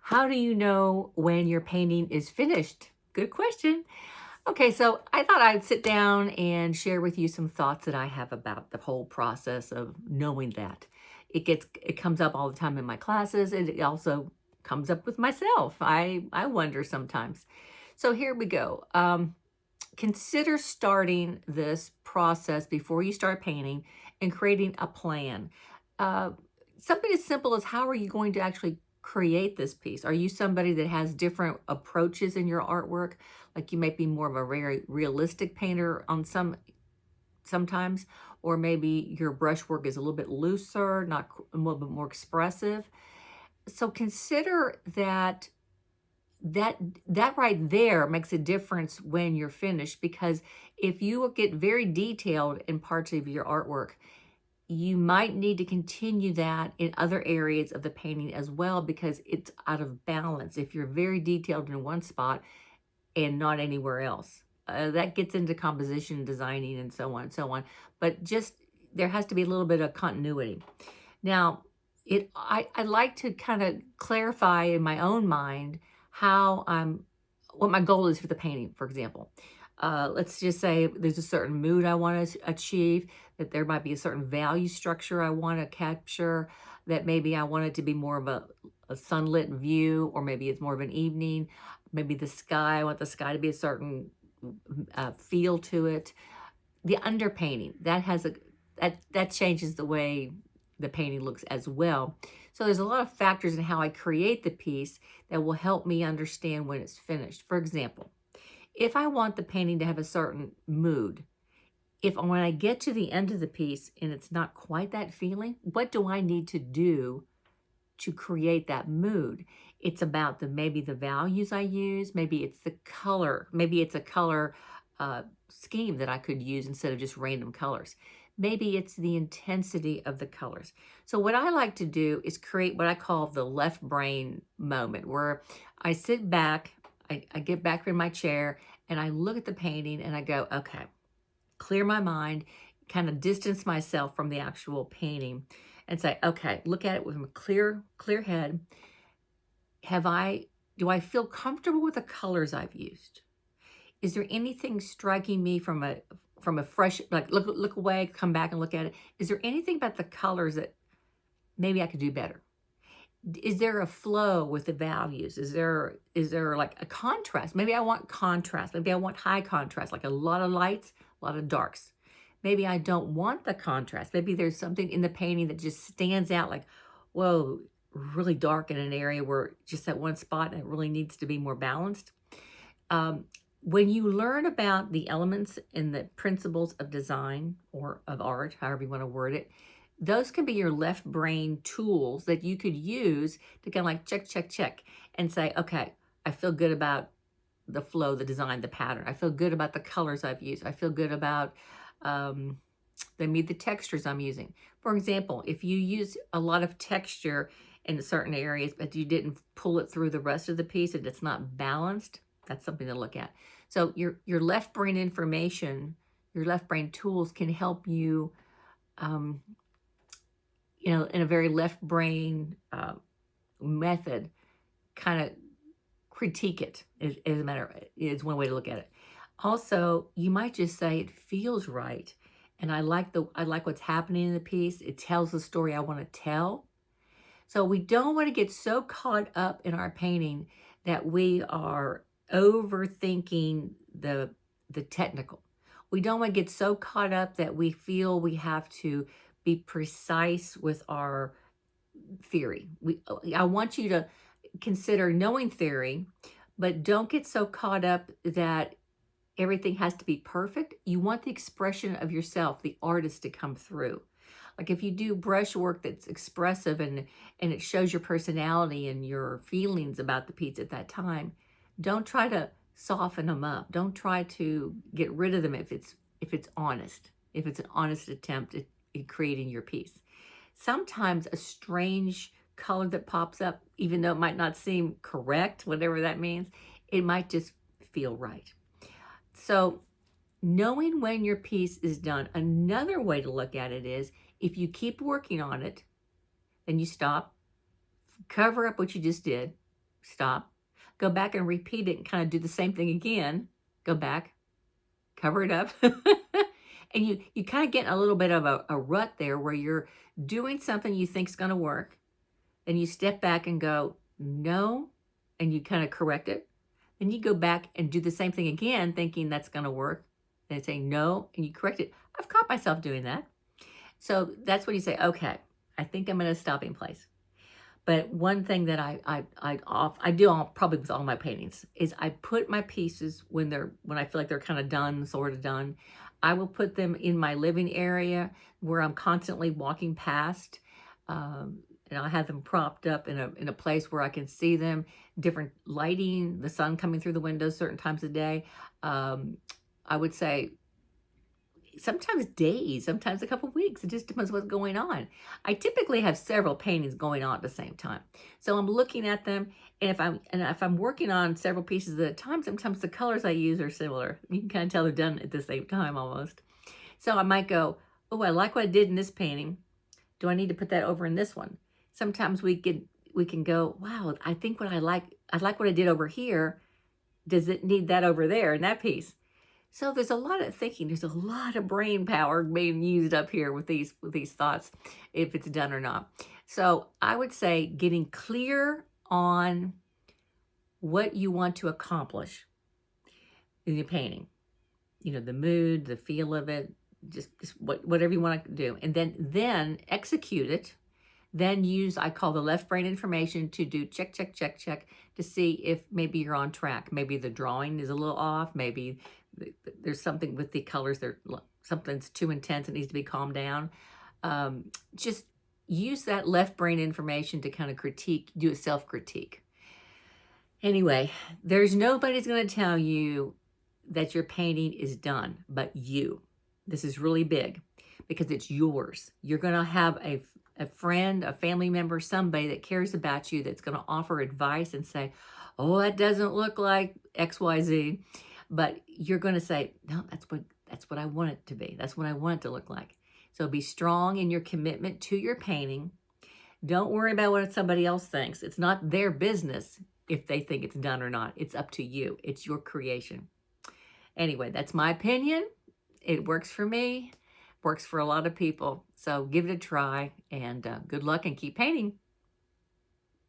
How do you know when your painting is finished? Good question. Okay, so I thought I'd sit down and share with you some thoughts that I have about the whole process of knowing that. It comes up all the time in my classes, and it also comes up with myself. I wonder sometimes. So here we go. Consider starting this process before you start painting and creating a plan. Uh, Something as simple as how are you going to actually create this piece? Are you somebody that has different approaches in your artwork? Like you might be more of a very realistic painter on sometimes, or maybe your brushwork is a little bit looser, not a little bit more expressive. So consider that that right there makes a difference when you're finished, because if you get very detailed in parts of your artwork, you might need to continue that in other areas of the painting as well, because it's out of balance if you're very detailed in one spot and not anywhere else. That gets into composition, designing, and so on and so on. But just there has to be a little bit of continuity. Now, I like to kind of clarify in my own mind how I'm what my goal is for the painting, for example. Let's just say there's a certain mood I want to achieve, that there might be a certain value structure I want to capture, that maybe I want it to be more of a sunlit view, or maybe it's more of an evening. Maybe the sky, I want the sky to be a certain feel to it. The underpainting, that changes the way the painting looks as well. So there's a lot of factors in how I create the piece that will help me understand when it's finished. For example, if I want the painting to have a certain mood, if when I get to the end of the piece and it's not quite that feeling, what do I need to do to create that mood? It's about maybe the values I use, maybe it's the color, maybe it's a color scheme that I could use instead of just random colors. Maybe it's the intensity of the colors. So what I like to do is create what I call the left brain moment, where I sit back, I get back in my chair, and I look at the painting and I go, okay, clear my mind, kind of distance myself from the actual painting and say, okay, look at it with a clear head. Do I feel comfortable with the colors I've used? Is there anything striking me from a fresh, like look away, come back and look at it? Is there anything about the colors that maybe I could do better? Is there a flow with the values? Is there like a contrast? Maybe I want contrast. Maybe I want high contrast, like a lot of lights, a lot of darks. Maybe I don't want the contrast. Maybe there's something in the painting that just stands out, like, whoa, really dark in an area where just that one spot and it really needs to be more balanced. Um, when you learn about the elements and the principles of design or of art, however you want to word it, those can be your left brain tools that you could use to kind of like check, check, check and say, okay, I feel good about the flow, the design, the pattern. I feel good about the colors I've used. I feel good about um, the textures I'm using. For example, if you use a lot of texture in certain areas, but you didn't pull it through the rest of the piece and it's not balanced, that's something to look at. So your left brain information, your left brain tools can help you, um, in a very left brain method, kind of critique it. As a matter, is one way to look at it. Also, you might just say it feels right, and I like what's happening in the piece. It tells the story I want to tell. So we don't want to get so caught up in our painting that we are overthinking the technical. We don't want to get so caught up that we feel we have to be precise with our theory. I want you to consider knowing theory, but don't get so caught up that everything has to be perfect. You want the expression of yourself, the artist, to come through. Like if you do brush work that's expressive and it shows your personality and your feelings about the piece at that time, don't try to soften them up. Don't try to get rid of them if it's honest. If it's an honest attempt at creating your piece. Sometimes a strange color that pops up, even though it might not seem correct, whatever that means, it might just feel right. So knowing when your piece is done, another way to look at it is if you keep working on it, then you stop, cover up what you just did, stop, go back and repeat it and kind of do the same thing again, go back, cover it up. And you kind of get a little bit of a rut there where you're doing something you think is going to work. Then you step back and go, no, and you kind of correct it. Then you go back and do the same thing again, thinking that's going to work. Then say no, and you correct it. I've caught myself doing that. So that's when you say, okay, I think I'm at a stopping place. But one thing that I do probably with all my paintings is I put my pieces when I feel like they're kind of done, sort of done. I will put them in my living area where I'm constantly walking past, and I'll have them propped up in a place where I can see them. Different lighting, the sun coming through the windows certain times of day. I would say sometimes days, sometimes a couple weeks. It just depends what's going on. I typically have several paintings going on at the same time. So I'm looking at them, and if I'm working on several pieces at a time, sometimes the colors I use are similar. You can kind of tell they're done at the same time almost. So I might go, oh, I like what I did in this painting. Do I need to put that over in this one? Sometimes we can go, wow, I think I like what I did over here. Does it need that over there in that piece? So there's a lot of thinking. There's a lot of brain power being used up here with these thoughts, if it's done or not. So I would say getting clear on what you want to accomplish in your painting. You know, the mood, the feel of it, just whatever you want to do. And then execute it. Then use, I call the left brain information to do check to see if maybe you're on track. Maybe the drawing is a little off. Maybe there's something with the colors. Something's too intense. It needs to be calmed down. Just use that left brain information to kind of do a self-critique. Anyway, there's nobody's going to tell you that your painting is done but you. This is really big because it's yours. You're going to have a friend, a family member, somebody that cares about you that's going to offer advice and say, oh, that doesn't look like XYZ. But you're going to say, no, that's what I want it to be. That's what I want it to look like. So be strong in your commitment to your painting. Don't worry about what somebody else thinks. It's not their business if they think it's done or not. It's up to you. It's your creation. Anyway, that's my opinion. It works for me. Works for a lot of people. So give it a try, and good luck and keep painting.